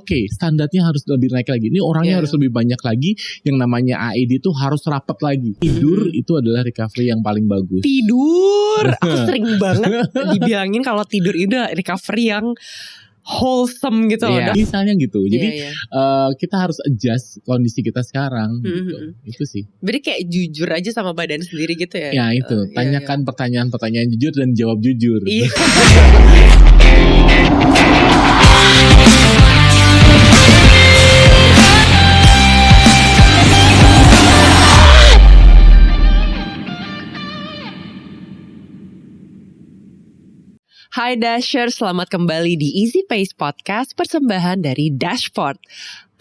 oke, standarnya harus lebih naik lagi. Ini orangnya harus lebih banyak lagi. Yang namanya AED itu harus rapat lagi. Tidur itu adalah recovery yang paling bagus. Tidur, aku sering banget dibilangin kalau tidur itu recovery yang wholesome gitu loh. Misalnya gitu. Jadi kita harus adjust kondisi kita sekarang gitu. Itu sih. Berarti kayak jujur aja sama badan sendiri gitu ya. Ya itu, tanyakan pertanyaan-pertanyaan jujur dan jawab jujur. Iya. Hai Dashers, selamat kembali di Easy Pace Podcast, persembahan dari Dashport.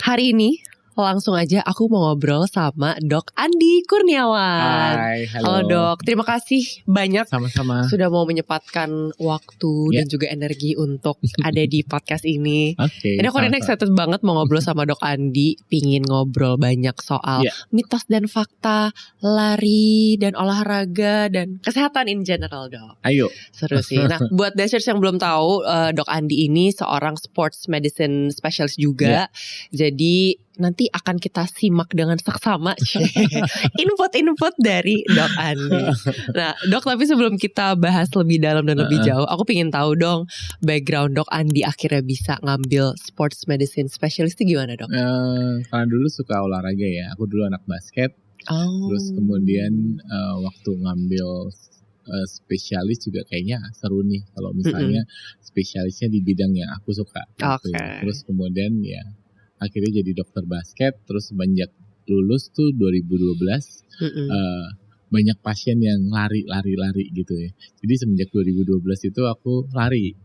Hari ini langsung aja aku mau ngobrol sama Dok Andi Kurniawan. Hai, halo Dok, terima kasih banyak sama-sama sudah mau menyempatkan waktu dan juga energi untuk ada di podcast ini. Ini aku udah excited banget mau ngobrol sama Dok Andi. Pingin ngobrol banyak soal mitos dan fakta, lari dan olahraga dan kesehatan in general, Dok. Ayo. Seru sih. Nah, buat Dashers yang belum tahu, Dok Andi ini seorang sports medicine specialist juga. Jadi nanti akan kita simak dengan saksama input-input dari Dok Andi. Nah, Dok, tapi sebelum kita bahas lebih dalam dan lebih jauh, aku pengen tahu dong background Dok Andi akhirnya bisa ngambil sports medicine specialist itu gimana, Dok? Karena dulu suka olahraga ya. Aku dulu anak basket. Terus kemudian waktu ngambil spesialis juga kayaknya seru nih kalau misalnya spesialisnya di bidang yang aku suka. Gitu. Terus kemudian ya akhirnya jadi dokter basket. Terus semenjak lulus tuh 2012 banyak pasien yang lari gitu ya. Jadi semenjak 2012 itu aku lari.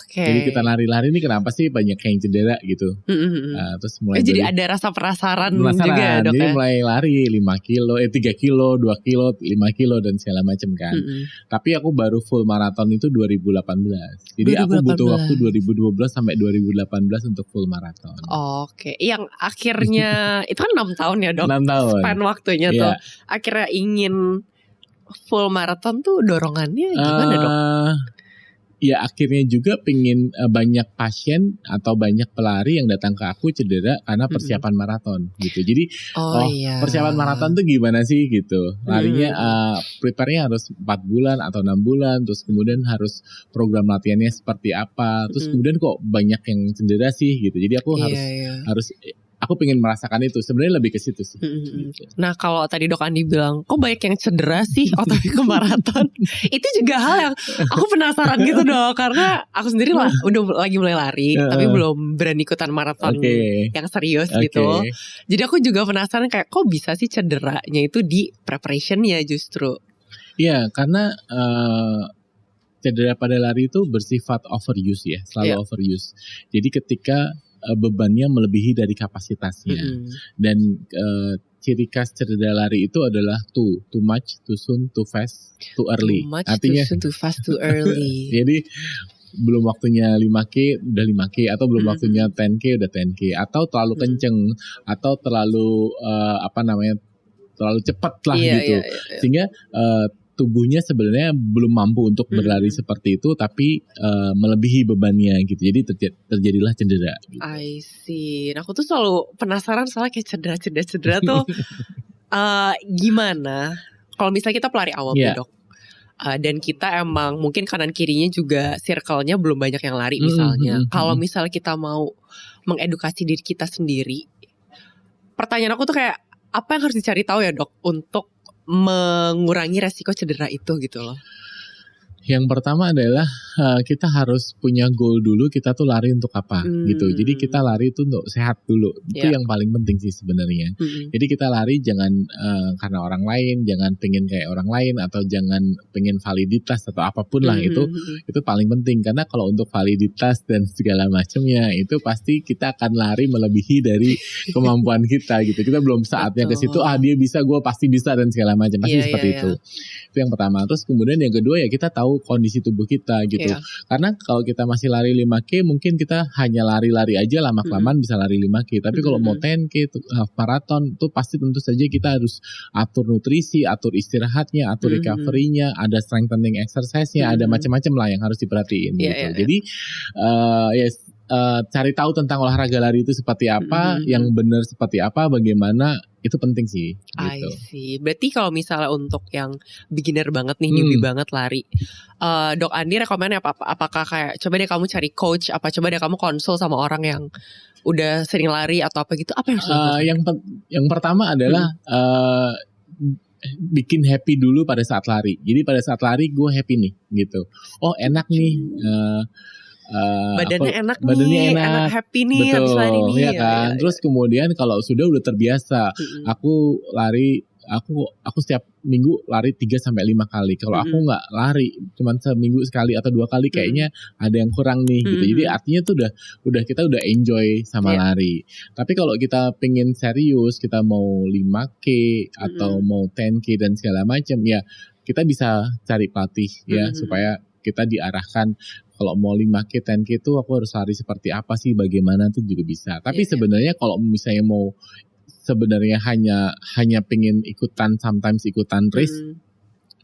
Jadi kita lari-lari ini kenapa sih banyak yang cedera gitu. Terus mulai jadi ada rasa penasaran juga, Dok. Jadi mulai lari 5 kilo, 3 kilo, 2 kilo, 5 kilo dan segala macam kan. Tapi aku baru full maraton itu 2018. Jadi aku butuh waktu 2012 sampai 2018 untuk full maraton. Yang akhirnya itu kan 6 tahun ya, Dok. 6 tahun. Span waktunya tuh. Akhirnya ingin full maraton tuh dorongannya gimana, Dok? Ya akhirnya juga pengen banyak pasien atau banyak pelari yang datang ke aku cedera karena persiapan maraton gitu. Jadi persiapan maraton tuh gimana sih gitu. Larinya prepare-nya harus 4 bulan atau 6 bulan. Terus kemudian harus program latihannya seperti apa. Terus kemudian kok banyak yang cedera sih gitu. Jadi aku harus aku pengen merasakan itu. Sebenarnya lebih ke situ sih. Gitu. Nah, kalau tadi Dok Andi bilang, kok banyak yang cedera sih tapi ke maraton. Itu juga hal yang aku penasaran gitu, Dok. Karena aku sendiri lah udah lagi mulai lari, tapi belum berani ikutan maraton yang serius gitu. Jadi aku juga penasaran kayak kok bisa sih cederanya itu di preparationnya justru. Iya, karena cedera pada lari itu bersifat overuse ya, selalu overuse. Jadi ketika bebannya melebihi dari kapasitasnya. Dan ciri khas cedera lari itu adalah too much, too soon, too fast, too early. Too much, artinya, too soon, too fast, too early. Jadi belum waktunya 5K udah 5K atau belum waktunya 10K udah 10K atau terlalu kenceng atau terlalu terlalu cepat lah gitu. Sehingga tubuhnya sebenarnya belum mampu untuk berlari seperti itu, tapi melebihi bebannya gitu. Jadi terjadilah cedera. Gitu. I see. Nah, aku tuh selalu penasaran soal kayak cedera tuh gimana? Kalau misalnya kita pelari awam ya, Dok. Dan kita emang mungkin kanan kirinya juga circle-nya belum banyak yang lari misalnya. Kalau misalnya kita mau mengedukasi diri kita sendiri, pertanyaan aku tuh kayak apa yang harus dicari tahu ya, Dok, untuk mengurangi resiko cedera itu gitu loh. Yang pertama adalah kita harus punya goal dulu, kita tuh lari untuk apa gitu. Jadi kita lari itu untuk sehat dulu. Itu yang paling penting sih sebenarnya. Jadi kita lari jangan karena orang lain, jangan pengen kayak orang lain atau jangan pengen validitas atau apapun lah itu paling penting. Karena kalau untuk validitas dan segala macamnya itu pasti kita akan lari melebihi dari kemampuan kita gitu. Kita belum saatnya ke situ, dia bisa, gue pasti bisa dan segala macam. Pasti seperti itu. Itu yang pertama. Terus kemudian yang kedua ya kita tahu kondisi tubuh kita gitu. Karena kalau kita masih lari 5K mungkin kita hanya lari-lari aja lama-kelamaan bisa lari 5K. Tapi kalau mau 10K half marathon itu pasti tentu saja kita harus atur nutrisi, atur istirahatnya, atur recovery-nya, ada strengthening exercise-nya, ada macam-macam lah yang harus diperhatiin gitu. Jadi cari tahu tentang olahraga lari itu seperti apa, yang benar seperti apa, bagaimana, itu penting sih. Gitu. I see. Berarti kalau misalnya untuk yang beginner banget nih, newbie banget lari, Dok Andi rekomen apa? Apakah kayak coba deh kamu cari coach, apa coba deh kamu konsul sama orang yang udah sering lari atau apa gitu? Apa yang harus dilakukan? Yang pertama adalah bikin happy dulu pada saat lari. Jadi pada saat lari gue happy nih, gitu. Oh enak nih. Badannya enak, happy nih, betul, habis lari nih, ya kan. Ya. Terus kemudian kalau udah terbiasa, aku lari, aku setiap minggu lari 3-5 kali. Kalau aku nggak lari, cuman seminggu sekali atau 2 kali, kayaknya ada yang kurang nih, gitu. Jadi artinya tuh kita udah enjoy sama lari. Tapi kalau kita pengen serius, kita mau 5K atau mau 10K dan segala macam, ya kita bisa cari pelatih ya, supaya kita diarahkan. Kalau mau 5K, 10K itu aku harus lari seperti apa sih, bagaimana tuh juga bisa. Tapi sebenarnya kalau misalnya mau sebenarnya hanya pengen sometimes ikutan race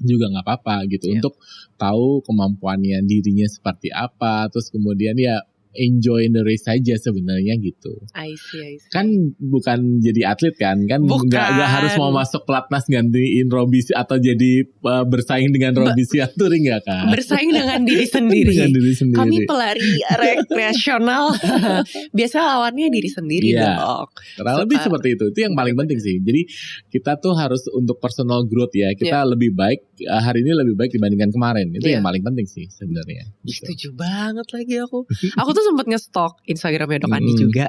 juga nggak apa-apa gitu, untuk tahu kemampuannya dirinya seperti apa, terus kemudian ya enjoy the race saja sebenarnya gitu. I see. Kan bukan jadi atlet kan nggak harus mau masuk pelatnas gantiin Robbie atau jadi bersaing dengan Robbie Siaturi, nggak kan? Bersaing dengan diri sendiri. Kami pelari rekreasional, biasa lawannya diri sendiri dong. Kurang lebih seperti itu yang paling penting sih. Jadi kita tuh harus untuk personal growth ya, kita lebih baik hari ini lebih baik dibandingkan kemarin. Itu yang paling penting sih sebenarnya. Gitu. Setuju banget lagi aku. Aku tuh sempat nge-stalk Instagramnya Dok Andi juga.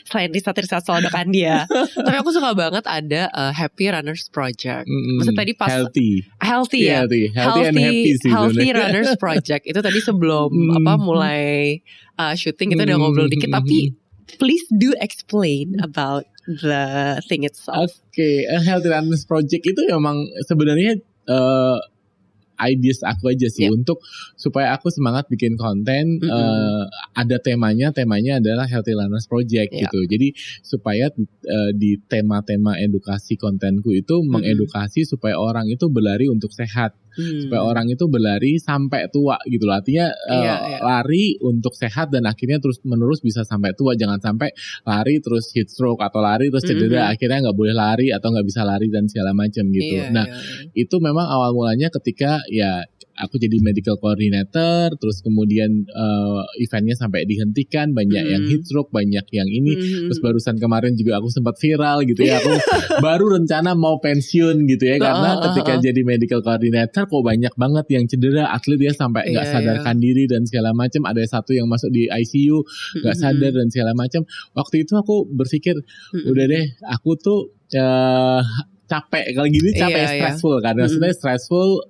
Selain riset soal Dok Andi ya. Tapi aku suka banget ada Happy Runners Project. Maksudnya tadi pas healthy ya. Healthy Runners Project. Itu tadi sebelum mulai syuting kita udah ngobrol dikit, tapi please do explain about the thing itself. Oke, Healthy Runners Project itu memang sebenarnya ideas aku aja sih, untuk supaya aku semangat bikin konten. Ada temanya adalah Healthy Runners Project gitu. Jadi supaya di tema-tema edukasi kontenku itu mengedukasi supaya orang itu berlari untuk sehat, supaya orang itu berlari sampai tua gitu loh. Artinya lari untuk sehat dan akhirnya terus menerus bisa sampai tua. Jangan sampai lari terus heat stroke atau lari terus cedera, akhirnya nggak boleh lari atau nggak bisa lari dan segala macam gitu. Itu memang awal mulanya ketika ya aku jadi medical coordinator, terus kemudian eventnya sampai dihentikan, banyak yang heat stroke, banyak yang ini. Terus barusan kemarin juga aku sempat viral gitu ya, aku baru rencana mau pensiun gitu ya, karena ketika jadi medical coordinator kok banyak banget yang cedera, atlet ya sampai nggak sadarkan diri dan segala macam. Ada satu yang masuk di ICU nggak sadar dan segala macam. Waktu itu aku berpikir udah deh, aku tuh capek kalau gini, stressful kan, maksudnya stressful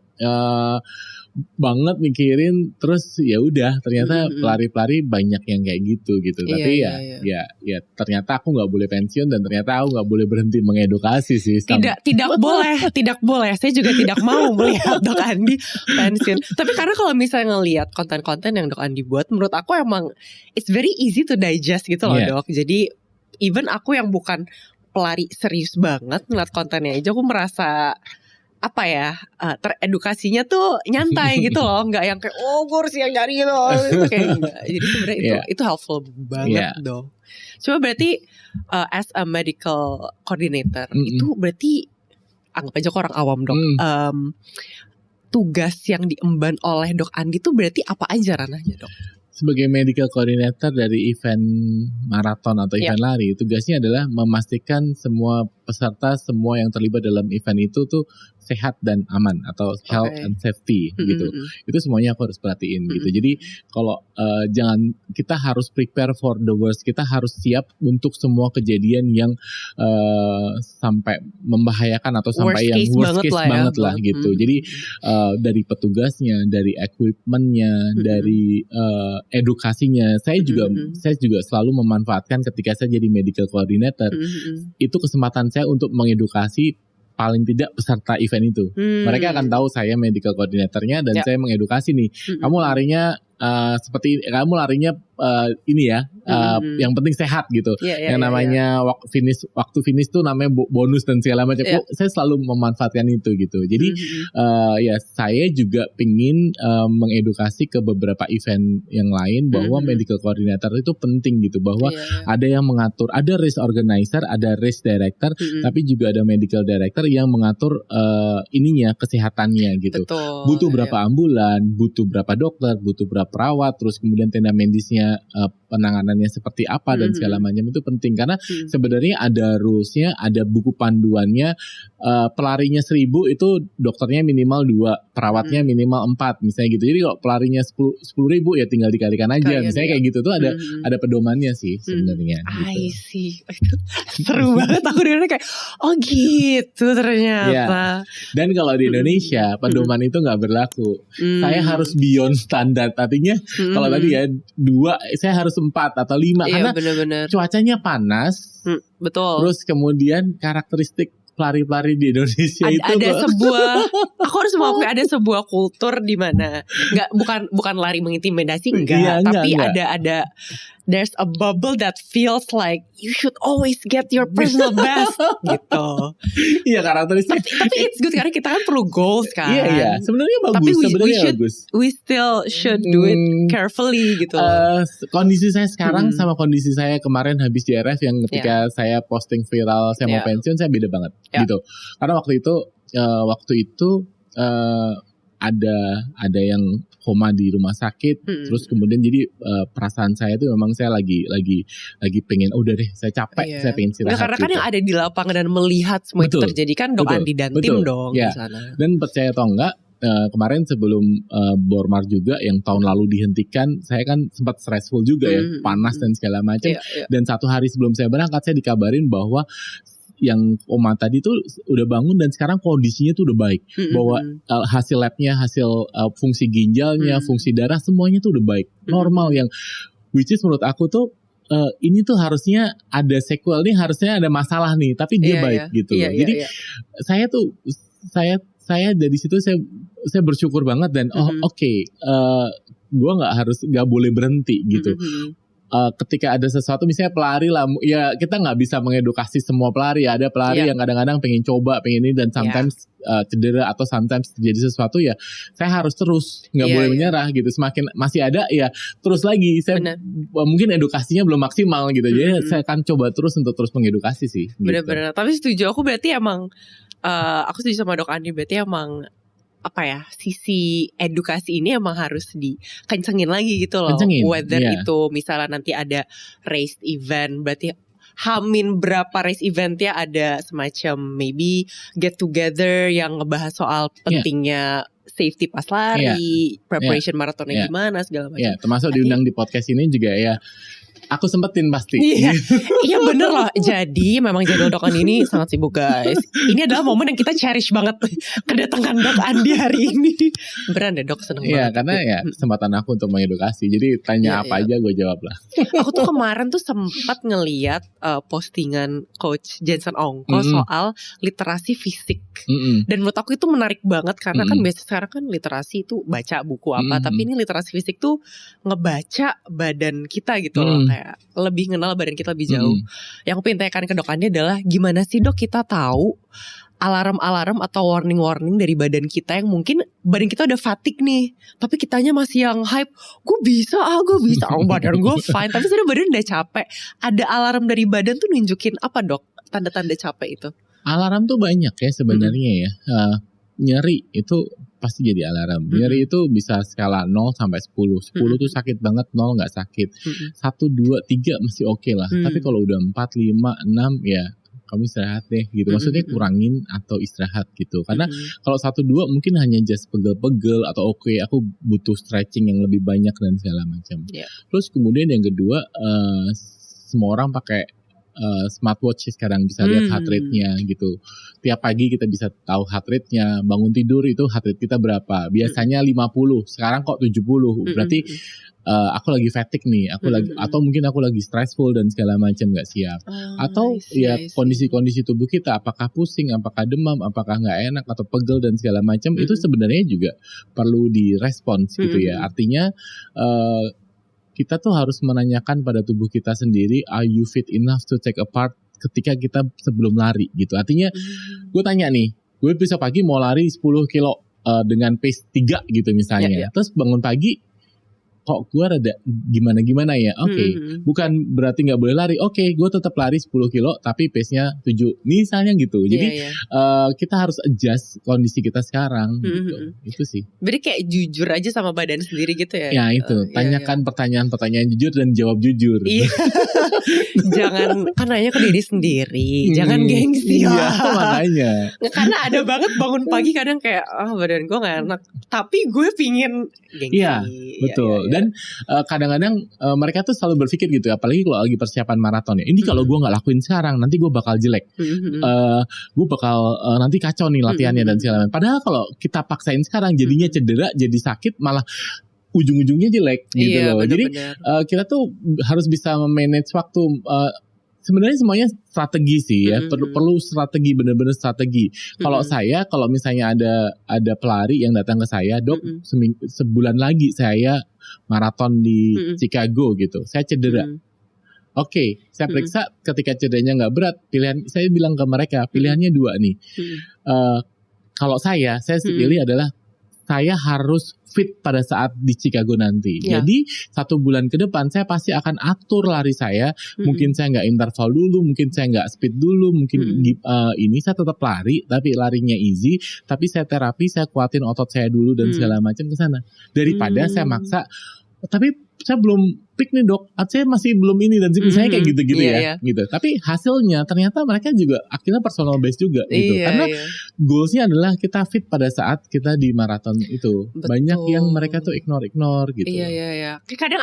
banget mikirin, terus ya udah ternyata pelari-pelari banyak yang kayak gitu. Tapi ya ternyata aku nggak boleh pensiun dan ternyata aku nggak boleh berhenti mengedukasi sih. Tidak boleh. Saya juga tidak mau melihat Dok Andi pensiun. Tapi karena kalau misalnya ngelihat konten-konten yang Dok Andi buat, menurut aku emang it's very easy to digest gitu loh Dok. Jadi even aku yang bukan pelari serius banget, ngeliat kontennya aja aku merasa teredukasinya tuh nyantai gitu loh, nggak yang kayak gue harus yang nyari gitu, kayak enggak. Jadi sebenarnya itu helpful banget dong. Coba berarti as a medical coordinator itu berarti anggap aja orang awam Dok, tugas yang diemban oleh Dok Andi tuh berarti apa aja ranahnya Dok? Sebagai medical coordinator dari event maraton atau event lari, tugasnya adalah memastikan semua peserta, semua yang terlibat dalam event itu tuh sehat dan aman atau health and safety gitu. Itu semuanya aku harus perhatiin gitu. Jadi kalau kita harus prepare for the worst, kita harus siap untuk semua kejadian yang sampai membahayakan atau sampai yang worst case banget lah gitu. Jadi dari petugasnya, dari equipmentnya, dari edukasinya, saya juga selalu memanfaatkan ketika saya jadi medical coordinator, itu kesempatan saya untuk mengedukasi paling tidak peserta event itu. Mereka akan tahu saya medical coordinatornya dan saya mengedukasi nih. Kamu larinya kamu larinya ini ya, yang penting sehat gitu. Yang namanya waktu finish tuh namanya bonus dan segala macam. Saya selalu memanfaatkan itu gitu. Jadi ya saya juga pingin mengedukasi ke beberapa event yang lain bahwa medical coordinator itu penting gitu, bahwa ada yang mengatur, ada race organizer, ada race director, tapi juga ada medical director yang mengatur ininya, kesehatannya gitu. Betul, butuh berapa ambulan, butuh berapa dokter, butuh berapa perawat, terus kemudian tenda medisnya penanganannya seperti apa dan segala macam itu penting karena sebenarnya ada rulesnya, ada buku panduannya. Pelarinya 1000 itu dokternya minimal 2, perawatnya minimal 4 misalnya gitu. Jadi kalau pelarinya 10.000 ya tinggal dikalikan aja misalnya kayak gitu tuh ada pedomannya sih sebenarnya. I see. Seru banget aku dengarnya kayak oh gitu ternyata. Dan kalau di Indonesia pedoman itu nggak berlaku. Saya harus beyond standar. Artinya kalau tadi ya 2, saya harus 4 atau 5 karena bener-bener. Cuacanya panas. Betul. Terus kemudian karakteristik pelari-pelari di Indonesia ada sebuah, aku harus mengakui ada sebuah kultur di mana bukan lari mengintimidasi tapi ada there's a bubble that feels like you should always get your personal best gitu. Iya karakteristik. Tapi it's good karena kita kan perlu goals kan. Iya sebenarnya bagus. Tapi bagus. We still should do it carefully gitu. Kondisi saya sekarang sama kondisi saya kemarin habis JRF yang ketika saya posting viral saya mau pensiun, saya beda banget gitu. Karena waktu itu ada yang koma di rumah sakit, terus kemudian jadi perasaan saya itu memang saya lagi pengen udah deh saya capek, saya pengen istirahat. Karena kan yang ada di lapangan dan melihat semua itu terjadi kan Dok Andi dan tim dong di sana. Dan percaya atau enggak, kemarin sebelum Bormar juga yang tahun lalu dihentikan, saya kan sempat stressful juga ya, panas dan segala macam. Dan 1 hari sebelum saya berangkat saya dikabarin bahwa yang koma tadi tuh udah bangun dan sekarang kondisinya tuh udah baik, bahwa hasil labnya, hasil fungsi ginjalnya, fungsi darah semuanya tuh udah baik, normal, yang which is menurut aku tuh ini tuh harusnya ada sequel nih, harusnya ada masalah nih, tapi dia baik gitu. Jadi saya dari situ saya bersyukur banget dan gue nggak boleh berhenti gitu. Ketika ada sesuatu misalnya pelari lah, ya kita nggak bisa mengedukasi semua pelari ya. Ada pelari yang kadang-kadang pengen coba, pengen ini dan sometimes cedera atau sometimes terjadi sesuatu ya. Saya harus terus, nggak boleh menyerah gitu. Semakin masih ada ya terus lagi. Saya mungkin edukasinya belum maksimal gitu. Jadi saya akan coba terus untuk terus mengedukasi sih. Benar-benar. Gitu. Tapi setuju aku berarti emang aku setuju sama Dok Andi, berarti emang sisi edukasi ini emang harus dikencengin lagi gitu loh. Whether itu misalnya nanti ada race event, berarti hamin berapa race eventnya ada semacam maybe get together yang ngebahas soal pentingnya safety pas lari, preparation maratonnya gimana segala macam. Termasuk diundang di podcast ini juga ya. Aku sempetin pasti. Iya bener loh. Jadi memang jadwal Dok Andi ini sangat sibuk guys. Ini adalah momen yang kita cherish banget kedatangan Dok Andi hari ini. Beneran deh Dok, seneng banget. Iya karena kesempatan aku untuk mengedukasi. Jadi tanya apa aja gue jawab lah. Aku tuh kemarin tuh sempat ngeliat postingan Coach Jensen Ongko soal literasi fisik. Dan menurut aku itu menarik banget karena kan biasa sekarang kan literasi itu baca buku apa, tapi ini literasi fisik tuh ngebaca badan kita gitu loh. Kayak lebih kenal badan kita lebih jauh. Yang aku pengen tanyakan ke Dok Andi adalah gimana sih Dok kita tahu alarm-alarm atau warning-warning dari badan kita yang mungkin badan kita udah fatigue nih, tapi kitanya masih yang hype, gue bisa, badan gue fine, tapi sebenarnya badan udah capek. Ada alarm dari badan tuh nunjukin apa Dok? Tanda-tanda capek itu? Alarm tuh banyak ya sebenarnya ya. Nyeri itu pasti jadi alarm. Nyeri itu bisa skala 0 sampai 10. 10 tuh sakit banget, 0 gak sakit. 1, 2, 3 masih oke lah. Tapi kalau udah 4, 5, 6 ya kamu istirahat deh gitu. Maksudnya kurangin atau istirahat gitu. Karena kalau 1, 2 mungkin hanya just pegel-pegel atau aku butuh stretching yang lebih banyak dan segala macam. Terus kemudian yang kedua, semua orang pakai smartwatch sekarang bisa lihat heart rate-nya gitu. Tiap pagi kita bisa tahu heart rate-nya, bangun tidur itu heart rate kita berapa. Biasanya 50, sekarang kok 70. Berarti aku lagi fatigue nih, atau mungkin aku lagi stressful dan segala macam nggak siap. Atau kondisi-kondisi tubuh kita, apakah pusing, apakah demam, apakah nggak enak atau pegel dan segala macam, itu sebenarnya juga perlu direspons gitu ya. Artinya kita tuh harus menanyakan pada tubuh kita sendiri, are you fit enough to take a part ketika kita sebelum lari gitu. Artinya gue tanya nih, gue besok pagi mau lari 10 kilo dengan pace 3 gitu misalnya. Terus bangun pagi kok gue rada gimana ya. Bukan berarti gak boleh lari. Gue tetap lari 10 kilo tapi pace-nya 7 misalnya gitu. Jadi kita harus adjust kondisi kita sekarang gitu. Itu sih. Berarti kayak jujur aja sama badan sendiri gitu ya. Ya itu, tanyakan pertanyaan-pertanyaan jujur dan jawab jujur. Iya. Jangan, kan nanya ke diri sendiri. Jangan gengsi lah. Iya makanya. Karena ada banget bangun pagi kadang kayak badan gue gak enak, tapi gue pingin gengsi. Iya betul. Dan kadang-kadang mereka tuh selalu berpikir gitu, apalagi kalau lagi persiapan maraton ya. Ini kalau gue nggak lakuin sekarang, nanti gue bakal jelek. Gue bakal nanti kacau nih latihannya dan segala macam. Padahal kalau kita paksain sekarang, jadinya cedera, jadi sakit, malah ujung-ujungnya jelek gitu loh. Bener-bener. Jadi kita tuh harus bisa memanage waktu. Sebenarnya semuanya strategi sih ya, perlu strategi, benar-benar strategi. Kalau saya, kalau misalnya ada pelari yang datang ke saya, dok, sebulan lagi saya maraton di Chicago gitu, saya cedera. Saya periksa, ketika cederanya nggak berat, saya bilang ke mereka, pilihannya 2 nih. Kalau saya pilih adalah saya harus fit pada saat di Chicago nanti. Jadi 1 bulan ke depan saya pasti akan atur lari saya. Mungkin saya nggak interval dulu, mungkin saya nggak speed dulu, mungkin ini saya tetap lari, tapi larinya easy. Tapi saya terapi, saya kuatin otot saya dulu dan segala macam ke sana. Daripada saya maksa, tapi saya belum pick nih dok, saya masih belum ini dan misalnya kayak gitu-gitu gitu. Tapi hasilnya ternyata mereka juga akhirnya personal base juga gitu. Karena goalsnya adalah kita fit pada saat kita di maraton itu. Betul. Banyak yang mereka tuh ignore gitu. Iya. Kadang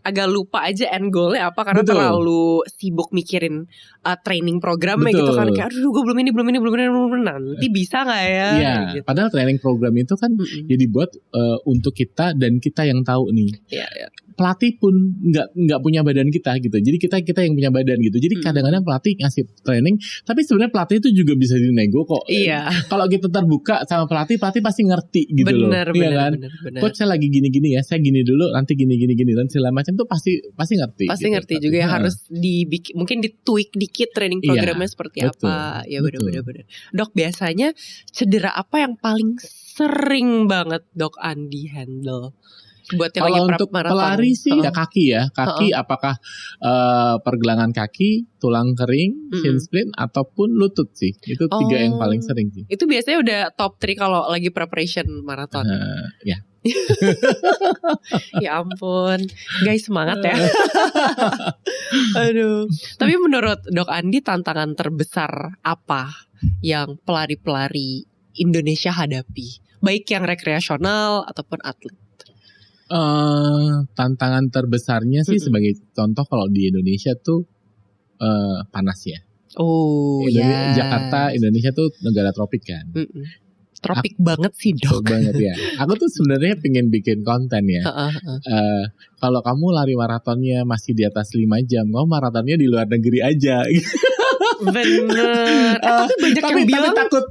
agak lupa aja end goalnya apa karena terlalu sibuk mikirin training programnya gitu kan. Kayak aduh gue belum ini nanti bisa nggak ya? Iya. Gitu. Padahal training program itu kan ya dibuat untuk kita dan kita yang tahu nih. Iya. Pelatih pun nggak punya badan kita gitu. Jadi kita yang punya badan gitu. Jadi kadang-kadang pelatih ngasih training, tapi sebenarnya pelatih itu juga bisa dinego kok. Iya. Kalau kita terbuka sama pelatih pasti ngerti gitu loh. Iya kan? Bener. Coach saya lagi gini-gini ya, saya gini dulu, nanti gini dan segala macam tuh pasti ngerti. Pasti gitu. Ngerti juga ya, harus dibikin, mungkin ditweak dikit training programnya seperti apa. Ya bener. Dok, biasanya cedera apa yang paling sering banget Dok Andi handle? Buat yang kalau lagi untuk pelari sih ya kaki apakah pergelangan kaki, tulang kering, shin splint ataupun lutut sih. Itu 3 yang paling sering sih. Itu biasanya udah top 3 kalau lagi preparation maraton. Ya. Ya ampun, guys semangat ya. Aduh. Tapi menurut Dok Andi, tantangan terbesar apa yang pelari-pelari Indonesia hadapi, baik yang rekreasional ataupun atlet? Tantangan terbesarnya sih sebagai contoh kalau di Indonesia tuh panas ya. Jakarta, Indonesia tuh negara tropik kan. Tropik banget sih dok. Banget ya. Aku tuh sebenarnya pengen bikin konten ya. Kalau kamu lari maratonnya masih di atas 5 jam, kamu maratonnya di luar negeri aja. Bener. Tapi banyak yang bilang takut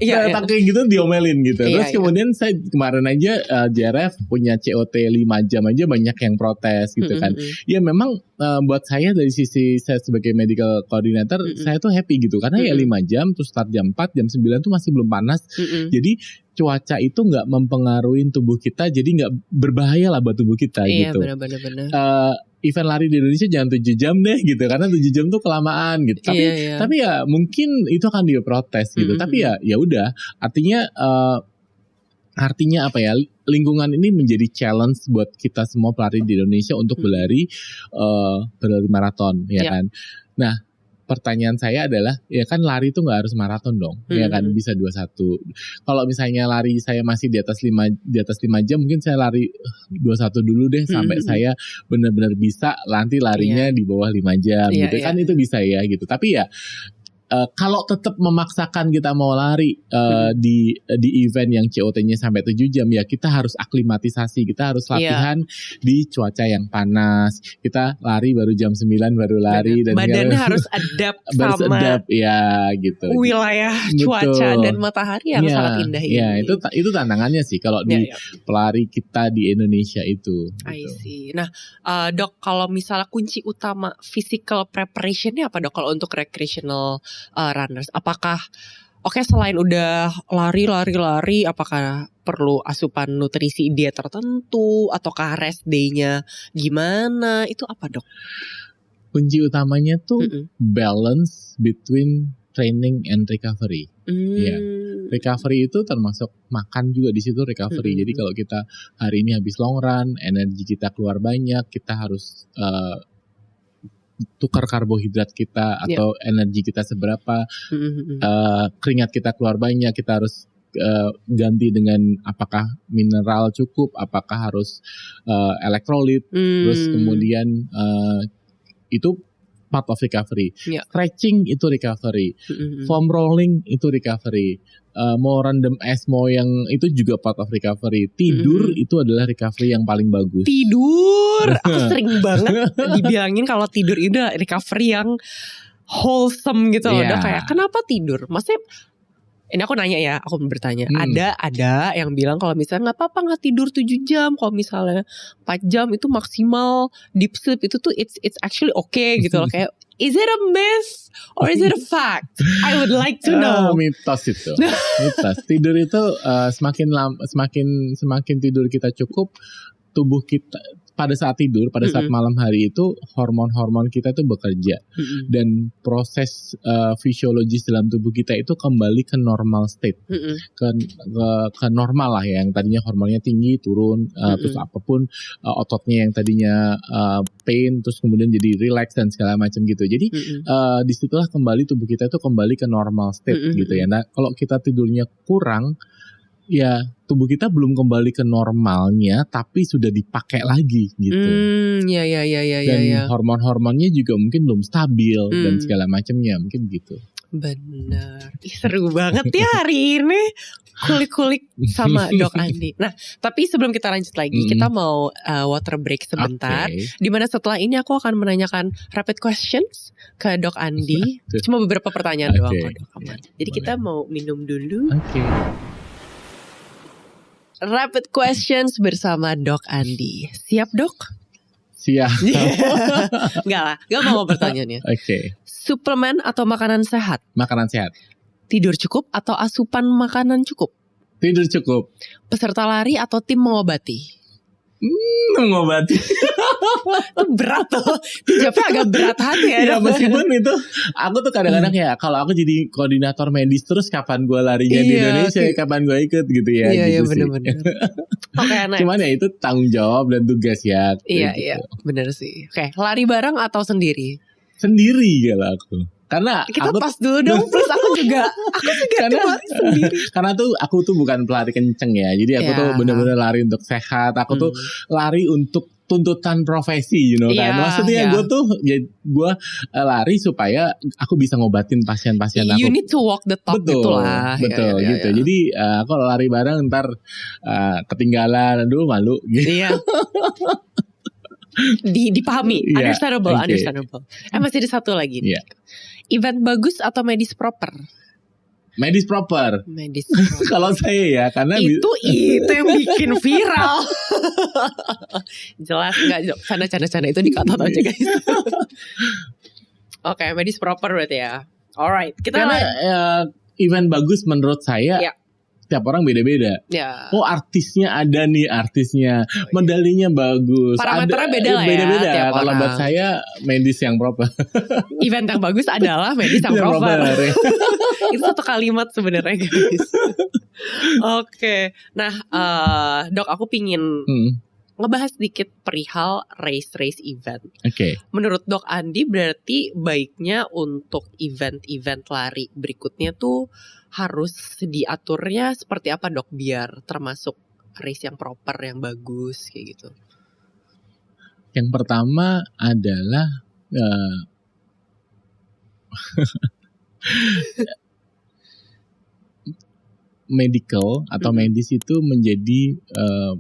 gitu diomelin gitu. Terus kemudian saya kemarin aja JRF punya COT 5 jam aja banyak yang protes gitu kan. Ya memang buat saya dari sisi saya sebagai medical coordinator saya tuh happy gitu karena ya 5 jam terus start jam 4 jam 9 tuh masih belum panas. Jadi cuaca itu nggak mempengaruhi tubuh kita, jadi nggak berbahaya lah buat tubuh kita gitu. Iya benar. Event lari di Indonesia jangan 7 jam deh gitu karena 7 jam tuh kelamaan gitu. Tapi ya mungkin itu akan diprotes gitu. Tapi ya udah artinya apa ya, lingkungan ini menjadi challenge buat kita semua pelari di Indonesia untuk berlari maraton ya kan. Nah, pertanyaan saya adalah ya kan lari itu nggak harus maraton dong, ya kan bisa 21. Kalau misalnya lari saya masih di atas 5 jam, mungkin saya lari 21 dulu deh sampai saya benar-benar bisa nanti larinya di bawah 5 jam gitu kan itu bisa ya gitu. Tapi ya kalau tetap memaksakan kita mau lari di event yang COT-nya sampai 7 jam, ya kita harus aklimatisasi, kita harus latihan di cuaca yang panas. Kita lari baru jam 9 baru lari, dan badannya harus adapt sama ya gitu. Wilayah cuaca dan matahari yang sangat indah ini. Ya, itu tantangannya sih kalau di pelari kita di Indonesia itu. I see. Nah, Dok, kalau misalnya kunci utama physical preparation-nya apa, Dok, kalau untuk recreational runners? Apakah selain udah lari, apakah perlu asupan nutrisi dia tertentu, ataukah rest day-nya gimana? Itu apa, Dok? Kunci utamanya tuh balance between training and recovery. Ya, recovery itu termasuk makan juga di situ recovery. Jadi kalau kita hari ini habis long run, energi kita keluar banyak, kita harus tukar karbohidrat kita atau energi kita seberapa, keringat kita keluar banyak, kita harus ganti dengan apakah mineral cukup, apakah harus elektrolit, terus kemudian itu part of recovery. Stretching itu recovery, foam rolling itu recovery, mau random mau yang itu juga part of recovery. Tidur itu adalah recovery yang paling bagus. Tidur, aku sering banget dibilangin kalau tidur itu recovery yang wholesome gitu loh. Udah kayak kenapa tidur? Maksudnya ini aku nanya ya, aku bertanya. Ada yang bilang kalau misalnya nggak apa-apa nggak tidur 7 jam, kalau misalnya 4 jam itu maksimal deep sleep itu tuh it's actually okay gitu loh. Kayak is it a myth or is it a fact? I would like to know. Mitos itu. Mitos. Tidur itu semakin tidur kita cukup, tubuh kita pada saat tidur, pada saat malam hari itu hormon-hormon kita itu bekerja, dan proses fisiologis dalam tubuh kita itu kembali ke normal state, ke normal lah ya, yang tadinya hormonnya tinggi turun, terus apapun ototnya yang tadinya pain terus kemudian jadi relax dan segala macam gitu. Jadi disitulah kembali tubuh kita itu kembali ke normal state gitu ya. Nah kalau kita tidurnya kurang, ya tubuh kita belum kembali ke normalnya, tapi sudah dipakai lagi gitu. Dan hormon-hormonnya juga mungkin belum stabil dan segala macamnya, mungkin gitu. Benar. Seru banget ya hari ini kulik-kulik sama Dok Andi. Nah, tapi sebelum kita lanjut lagi, kita mau water break sebentar. Dimana setelah ini aku akan menanyakan rapid questions ke Dok Andi. Cuma beberapa pertanyaan doang kok, Dok. Aman. Jadi kita mau minum dulu. Rapid questions bersama Dok Andi. Siap, Dok? Siap. Enggak lah, enggak mau pertanyaannya. Suplemen atau makanan sehat? Makanan sehat. Tidur cukup atau asupan makanan cukup? Tidur cukup. Peserta lari atau tim mengobati? Mengobati. Itu berat tuh. Jawabnya agak berat hati ya. Ya meskipun itu aku tuh kadang-kadang ya, kalau aku jadi koordinator medis terus kapan gue larinya di Indonesia, kapan gue ikut gitu ya. Iya gitu bener-bener. Cuman ya itu tanggung jawab dan tugas ya. Iya bener sih. Oke, lari bareng atau sendiri? Sendiri kalau aku. Karena kita pas dulu dong, plus aku juga karena sendiri. Karena tuh aku tuh bukan pelari kenceng ya, jadi aku tuh benar-benar lari untuk sehat. Aku tuh lari untuk tuntutan profesi, kan. Maksudnya gue tuh gue lari supaya aku bisa ngobatin pasien-pasien aku. You need to walk the talk gitu lah. Betul gitu. Jadi aku lari bareng ntar ketinggalan, aduh malu gitu. Iya. Dipahami, understandable. Masih ada satu lagi nih. Event bagus atau medis proper? Medis proper. Kalau saya ya, karena itu yang bikin viral. Jelas nggak? Canda-canda itu dikatat aja guys. Oke, medis proper berarti ya. Alright, karena event bagus menurut saya. Setiap orang beda-beda. Oh artisnya ada nih medalinya bagus. Parameternya beda lah ya. Beda-beda. Kalau buat saya medis yang proper. Event yang bagus adalah medis yang proper. Itu satu kalimat sebenarnya guys. Oke. Nah Dok, aku pingin ngebahas sedikit perihal race event. Menurut Dok Andi berarti baiknya untuk event lari berikutnya tuh harus diaturnya seperti apa, Dok, biar termasuk race yang proper, yang bagus kayak gitu? Yang pertama adalah medical atau medis itu menjadi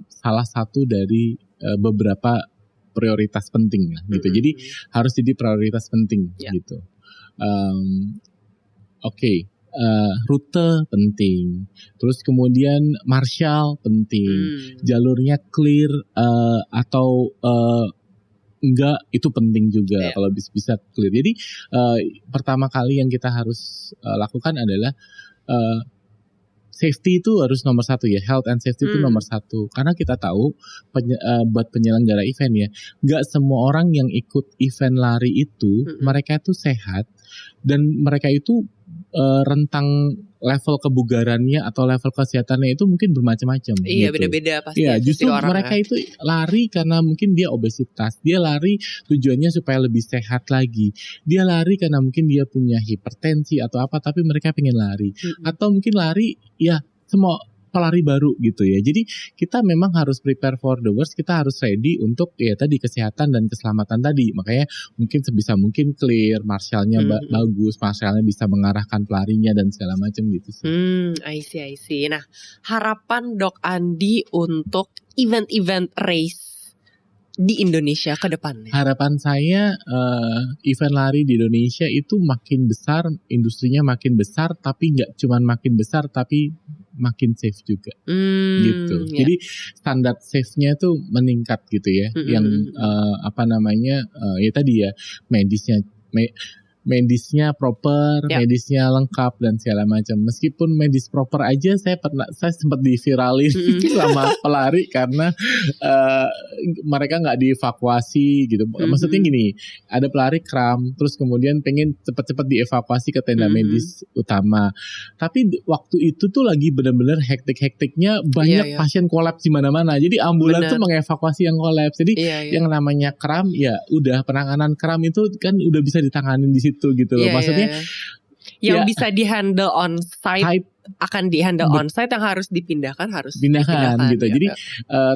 salah satu dari beberapa prioritas penting lah gitu. Jadi harus jadi prioritas penting gitu. Oke. Rute penting, terus kemudian marshal penting, jalurnya clear atau enggak itu penting juga kalau bisa clear. Jadi pertama kali yang kita harus lakukan adalah safety itu harus nomor satu ya, health and safety itu nomor satu. Karena kita tahu buat penyelenggara event ya, nggak semua orang yang ikut event lari itu mereka itu sehat dan mereka itu rentang level kebugarannya atau level kesehatannya itu mungkin bermacam-macam. Iya gitu. beda-beda pasti. Iya justru mereka itu lari karena mungkin dia obesitas, dia lari tujuannya supaya lebih sehat lagi, dia lari karena mungkin dia punya hipertensi atau apa, tapi mereka pengen lari, atau mungkin lari ya semua pelari baru gitu ya. Jadi kita memang harus prepare for the worst, kita harus ready untuk ya tadi kesehatan dan keselamatan tadi. Makanya mungkin sebisa mungkin clear, marshallnya bagus, marshallnya bisa mengarahkan pelarinya dan segala macam gitu sih. I see. Nah, harapan Dok Andi untuk event-event race di Indonesia ke depannya? Harapan saya event lari di Indonesia itu makin besar, industrinya makin besar, tapi nggak cuma makin besar, tapi makin safe juga, gitu. Jadi standar safe-nya itu meningkat gitu ya. Yang ya tadi ya medisnya proper, medisnya lengkap dan segala macam. Meskipun medis proper aja saya sempat diviralin sama pelari karena mereka nggak dievakuasi gitu. Maksudnya gini, ada pelari kram, terus kemudian pengen cepet-cepet dievakuasi ke tenda medis utama. Tapi waktu itu tuh lagi benar-benar hektik-hektiknya, banyak pasien kolaps di mana-mana. Jadi ambulan tuh mengevakuasi yang kolaps. Jadi yang namanya kram ya udah penanganan kram itu kan udah bisa ditanganin di situ gitu loh. Maksudnya yang bisa di-handle on site akan di-handle on site, yang harus dipindahkan dipindahkan gitu. Jadi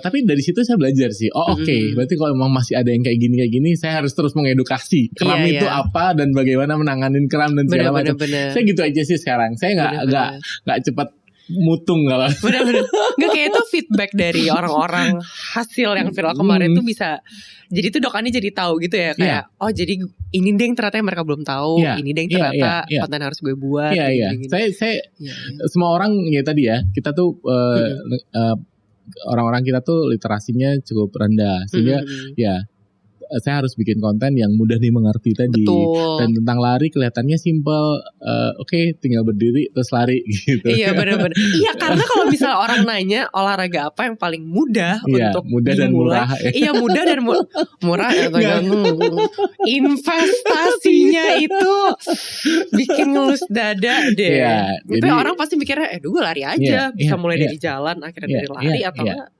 tapi dari situ saya belajar sih. Oke, berarti kalau memang masih ada yang kayak gini, saya harus terus mengedukasi kram itu apa dan bagaimana menanganin kram dan segala macam. Saya gitu aja sih sekarang. Saya nggak cepat mutung kalau. Bener-bener. Nggak, kayak itu feedback dari orang-orang hasil yang viral kemarin tuh bisa. Jadi tuh Dok Andi jadi tahu gitu ya, kayak oh jadi ini deh yang ternyata yang mereka belum tahu, ini deh yang ternyata konten harus gue buat. Saya semua orang ya tadi ya, kita tuh orang-orang kita tuh literasinya cukup rendah, sehingga saya harus bikin konten yang mudah dimengerti tadi. Betul. Dan tentang lari kelihatannya simple, oke, tinggal berdiri terus lari gitu. Iya benar-benar. Iya, karena kalau misalnya orang nanya olahraga apa yang paling mudah untuk mudah dan murah. Iya, mudah dan murah ya, investasinya itu bikin ngelus dada deh. Tapi orang pasti mikirnya gue lari aja, bisa mulai dari jalan, akhirnya dari lari atau enggak.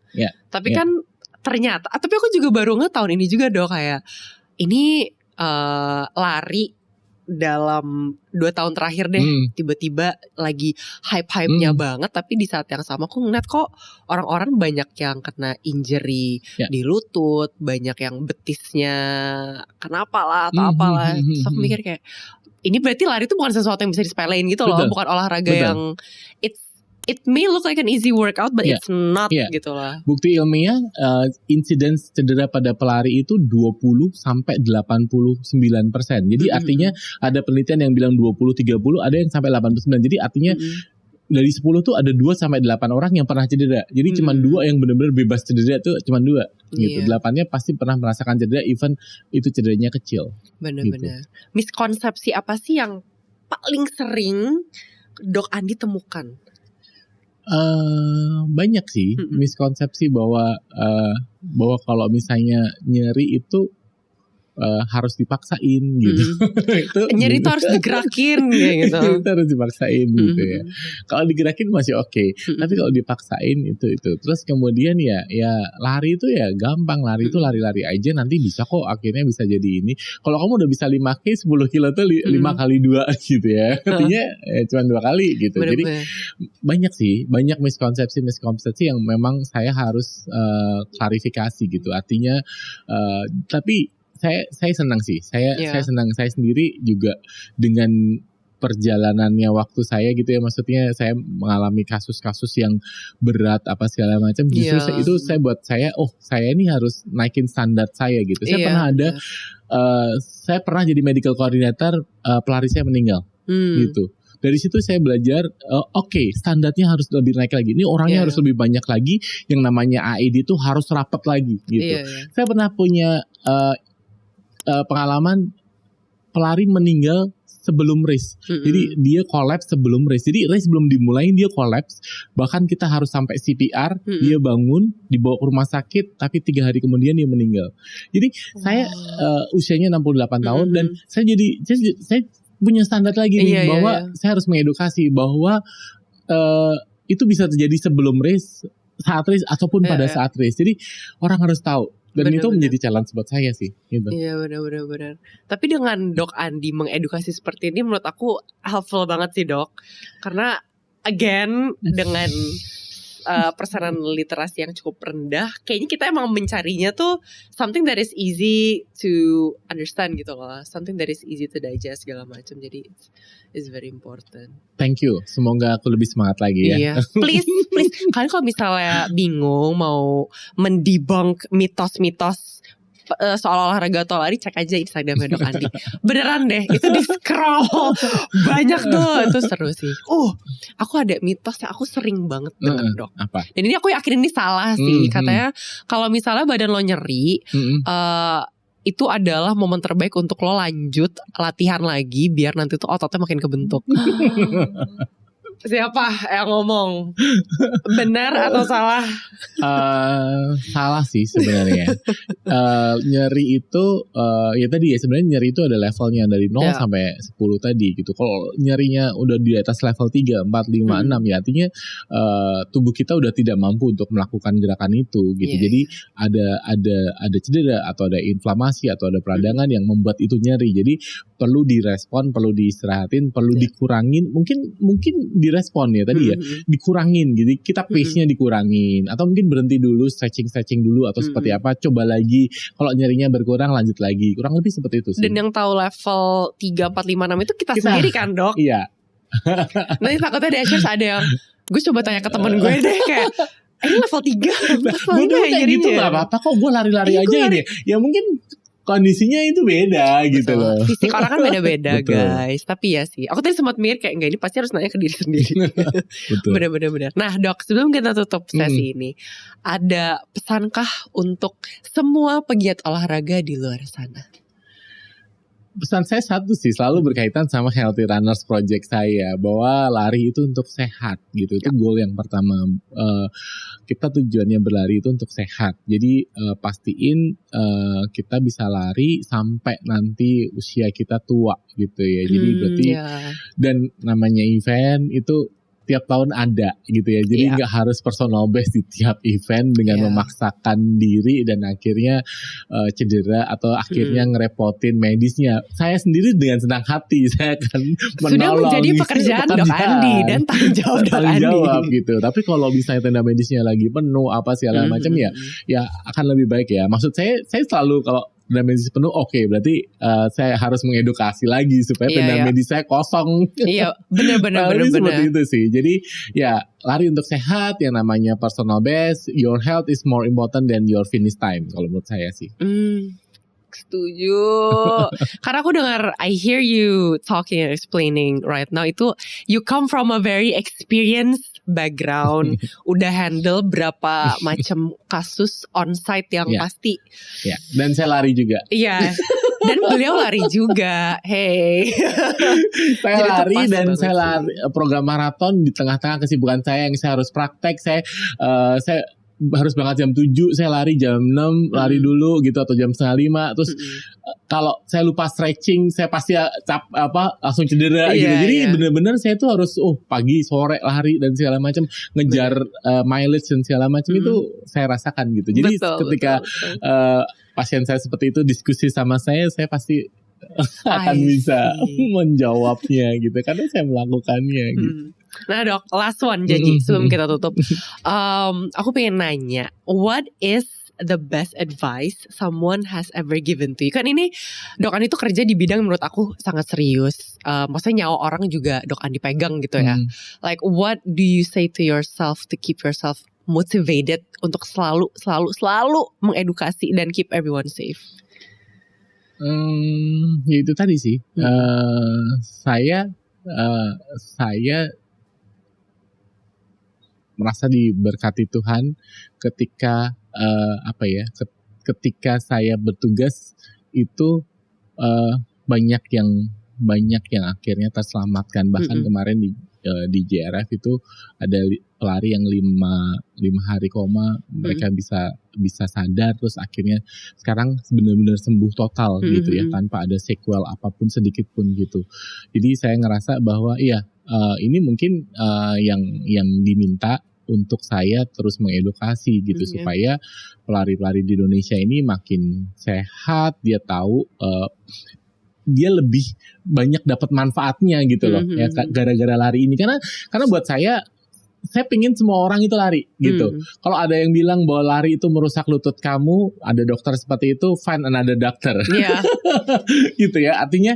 Tapi kan ternyata, tapi aku juga baru tahun ini juga Dok, kayak ini lari dalam 2 tahun terakhir deh, tiba-tiba lagi hype-hypenya banget, tapi di saat yang sama aku ngeliat kok orang-orang banyak yang kena injury di lutut, banyak yang betisnya kenapa lah atau apalah. Terus aku mikir kayak ini berarti lari itu bukan sesuatu yang bisa disepelein gitu loh, bukan olahraga yang it may look like an easy workout, but it's not gitu lah. Bukti ilmiah, incidence cedera pada pelari itu 20-89%. Jadi artinya ada penelitian yang bilang 20-30, ada yang sampai 89. Jadi artinya dari 10 tuh ada 2-8 orang yang pernah cedera. Jadi cuma 2 yang benar-benar bebas cedera tuh cuma 2 gitu. 8-nya pasti pernah merasakan cedera, even itu cederanya kecil. Benar-benar. Gitu. Miskonsepsi apa sih yang paling sering Dok Andi temukan? Banyak sih miskonsepsi bahwa kalau misalnya nyeri itu harus dipaksain gitu. Nyeri itu harus digerakin gitu. Itu harus dipaksain gitu ya. Kalau digerakin masih oke, tapi kalau dipaksain itu. Terus kemudian ya lari itu ya gampang, lari itu lari-lari aja nanti bisa kok, akhirnya bisa jadi ini. Kalau kamu udah bisa 5K 10 kilo tuh 5 kali 2 gitu ya. Artinya cuma 2 kali gitu. Jadi banyak miskonsepsi yang memang saya harus klarifikasi gitu. Artinya tapi saya senang sih. Saya senang, saya sendiri juga dengan perjalanannya waktu saya gitu ya, maksudnya saya mengalami kasus-kasus yang berat apa segala macam, justru itu saya buat saya saya ini harus naikin standar saya gitu. Saya pernah ada saya pernah jadi medical coordinator, pelari saya meninggal gitu. Dari situ saya belajar, standarnya harus lebih naik lagi. Ini orangnya harus lebih banyak lagi. Yang namanya AED itu harus rapat lagi gitu. Saya pernah punya pengalaman pelari meninggal sebelum race. Jadi dia kolaps sebelum race. Jadi race belum dimulai dia kolaps. Bahkan kita harus sampai CPR, dia bangun, dibawa ke rumah sakit, tapi 3 hari kemudian dia meninggal. Jadi saya usianya 68 tahun dan saya punya standar lagi nih bahwa saya harus mengedukasi bahwa itu bisa terjadi sebelum race, saat race ataupun pada saat race. Jadi orang harus tahu. Dan itu menjadi challenge buat saya sih gitu. Iya benar. Tapi dengan Dok Andi mengedukasi seperti ini menurut aku helpful banget sih Dok. Karena again dengan persenan literasi yang cukup rendah, kayaknya kita emang mencarinya tuh something that is easy to understand gitu loh, something that is easy to digest segala macam. Jadi it's very important. Thank you. Semoga aku lebih semangat lagi ya. Iya. Please. Kalian kalau misalnya bingung mau mendebunk mitos-mitos soal olahraga atau lari, cek aja Instagramnya Dok Andi. Beneran deh, itu di scroll banyak tuh, itu seru sih. Aku ada mitos yang aku sering banget denger Dok. Apa? Dan ini aku yakin ini salah sih. Katanya kalau misalnya badan lo nyeri, itu adalah momen terbaik untuk lo lanjut latihan lagi biar nanti tuh ototnya makin kebentuk. Siapa yang ngomong? Benar atau salah? Salah sih sebenarnya. Nyeri itu ya tadi ya, sebenarnya nyeri itu ada levelnya dari 0 sampai 10 tadi gitu. Kalau nyerinya udah di atas level 3, 4, 5, 6 ya artinya tubuh kita udah tidak mampu untuk melakukan gerakan itu gitu. Jadi ada cedera atau ada inflamasi atau ada peradangan yang membuat itu nyeri. Jadi perlu direspon, perlu diistirahatin, perlu dikurangin. Mungkin direspon ya tadi ya, dikurangin gitu. Kita pace-nya dikurangin atau mungkin berhenti dulu, stretching dulu atau seperti apa, coba lagi. Kalau nyerinya berkurang lanjut lagi. Kurang lebih seperti itu sih. Dan yang tahu level 3, 4, 5, 6 itu kita sendiri kan Dok? Iya. Nanti takutnya di Ashers ada yang gue coba tanya ke temen gue deh kayak ini level 3. Gue tuh kayak gitu gak apa-apa kok, gue lari-lari aja ini. Ya mungkin kondisinya itu beda gitu loh. Fisik orang kan beda-beda guys. Tapi ya sih, aku tadi sempat mikir kayak enggak, ini pasti harus nanya ke diri sendiri. Bener-bener. Nah Dok, sebelum kita tutup sesi ini, ada pesankah untuk semua pegiat olahraga di luar sana? Pesan saya satu sih, selalu berkaitan sama Healthy Runners Project saya, bahwa lari itu untuk sehat gitu. Itu goal yang pertama. Kita tujuannya berlari itu untuk sehat. Jadi pastiin kita bisa lari sampai nanti usia kita tua gitu ya. Jadi berarti dan namanya event itu tiap tahun ada gitu ya. Jadi nggak harus personal best di tiap event dengan memaksakan diri dan akhirnya cedera atau akhirnya ngerepotin medisnya. Saya sendiri dengan senang hati saya akan menolong. Sudah menjadi pekerjaan Dok Andi dan tanggung jawab Dok Andi gitu. Tapi kalau misalnya tenda medisnya lagi penuh apa segala macam ya akan lebih baik ya. Maksud saya selalu kalau tenda medis penuh, berarti saya harus mengedukasi lagi supaya tenda medis saya kosong. Iya, benar. Seperti itu sih. Jadi ya lari untuk sehat, yang namanya personal best, your health is more important than your finish time kalau menurut saya sih. Setuju. Karena aku dengar, I hear you talking and explaining right now, itu you come from a very experienced background, udah handle berapa macam kasus onsite yang pasti. Ya, dan saya lari juga. Iya. Dan beliau lari juga. Hey. Saya lari dan saya lari program maraton di tengah-tengah kesibukan saya yang saya harus praktek. Saya harus berangkat jam 7, saya lari jam 6, lari dulu gitu atau jam 4:30. Terus kalau saya lupa stretching, saya pasti langsung cedera gitu. Jadi benar-benar saya tuh harus pagi, sore lari dan segala macam, ngejar mileage dan segala macam itu saya rasakan gitu. Jadi ketika pasien saya seperti itu diskusi sama saya pasti akan bisa menjawabnya gitu karena saya melakukannya gitu. Nah Dok, last one janji sebelum kita tutup. Aku pengen nanya, what is the best advice someone has ever given to you? Kan ini Dok Andi tuh kerja di bidang menurut aku sangat serius. Maksudnya nyawa orang juga Dok Andi pegang gitu ya. Like what do you say to yourself to keep yourself motivated untuk selalu mengedukasi dan keep everyone safe? Ya itu tadi sih. Saya merasa diberkati Tuhan ketika ketika saya bertugas itu banyak yang akhirnya terselamatkan. Bahkan kemarin di JRF itu ada pelari yang 5 hari koma, mereka bisa sadar, terus akhirnya sekarang benar-benar sembuh total gitu ya, tanpa ada sequel apapun sedikit pun gitu. Jadi saya ngerasa bahwa ini mungkin yang diminta untuk saya terus mengedukasi gitu, supaya pelari-pelari di Indonesia ini makin sehat, dia tahu dia lebih banyak dapat manfaatnya gitu loh, ya gara-gara lari ini, karena buat saya pengen semua orang itu lari gitu. Kalau ada yang bilang bahwa lari itu merusak lutut kamu, ada dokter seperti itu, find another doctor. Gitu ya, artinya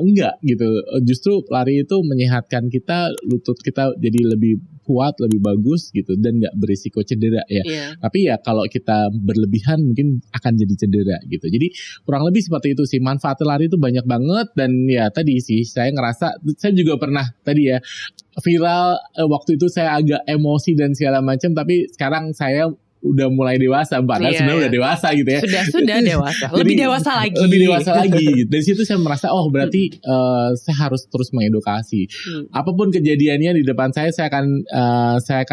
enggak gitu. Justru lari itu menyehatkan kita, lutut kita jadi lebih kuat, lebih bagus gitu, dan nggak berisiko cedera ya. Tapi ya kalau kita berlebihan mungkin akan jadi cedera gitu. Jadi kurang lebih seperti itu sih. Manfaat lari itu banyak banget, dan ya tadi sih saya ngerasa, saya juga pernah tadi ya viral waktu itu saya agak emosi dan segala macam, tapi sekarang saya udah mulai dewasa, sebenarnya udah dewasa gitu ya. Sudah dewasa. Lebih dewasa lagi. Dari situ saya merasa berarti saya harus terus mengedukasi. Apapun kejadiannya di depan saya akan saya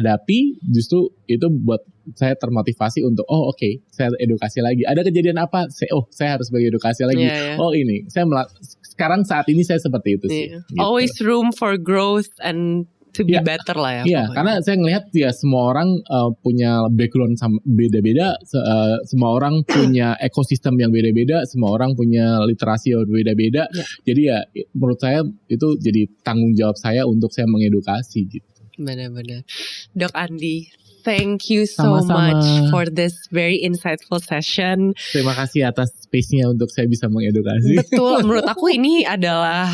hadapi. Justru itu buat saya termotivasi untuk oke, saya edukasi lagi. Ada kejadian apa? Saya harus mengedukasi lagi. Ini sekarang saat ini saya seperti itu sih. Gitu. Always room for growth and to be better lah ya. Iya, karena saya ngelihat ya semua orang punya background beda-beda, semua orang punya ekosistem yang beda-beda, semua orang punya literasi yang beda-beda. Jadi ya menurut saya itu jadi tanggung jawab saya untuk saya mengedukasi gitu. Benar-benar. Dok Andi, thank you so much for this very insightful session. Terima kasih atas space-nya untuk saya bisa mengedukasi. Betul, menurut aku ini adalah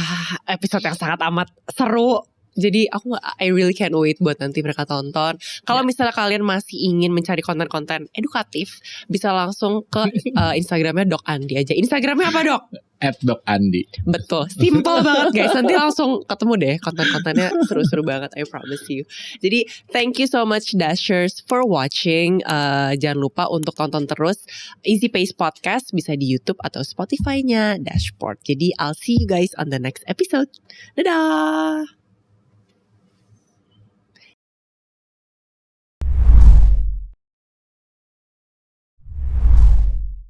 episode yang sangat amat seru. Jadi I really can't wait buat nanti mereka tonton. Kalau misalnya kalian masih ingin mencari konten-konten edukatif, bisa langsung ke Instagramnya Dok Andi aja. Instagramnya apa, Dok? @dokandi. Betul, simple banget guys. Nanti langsung ketemu deh, konten-kontennya seru-seru banget, I promise you. Jadi thank you so much Dashers for watching. Jangan lupa untuk tonton terus Easy Pace Podcast, bisa di YouTube atau Spotify-nya Dashport. Jadi I'll see you guys on the next episode. Dadah.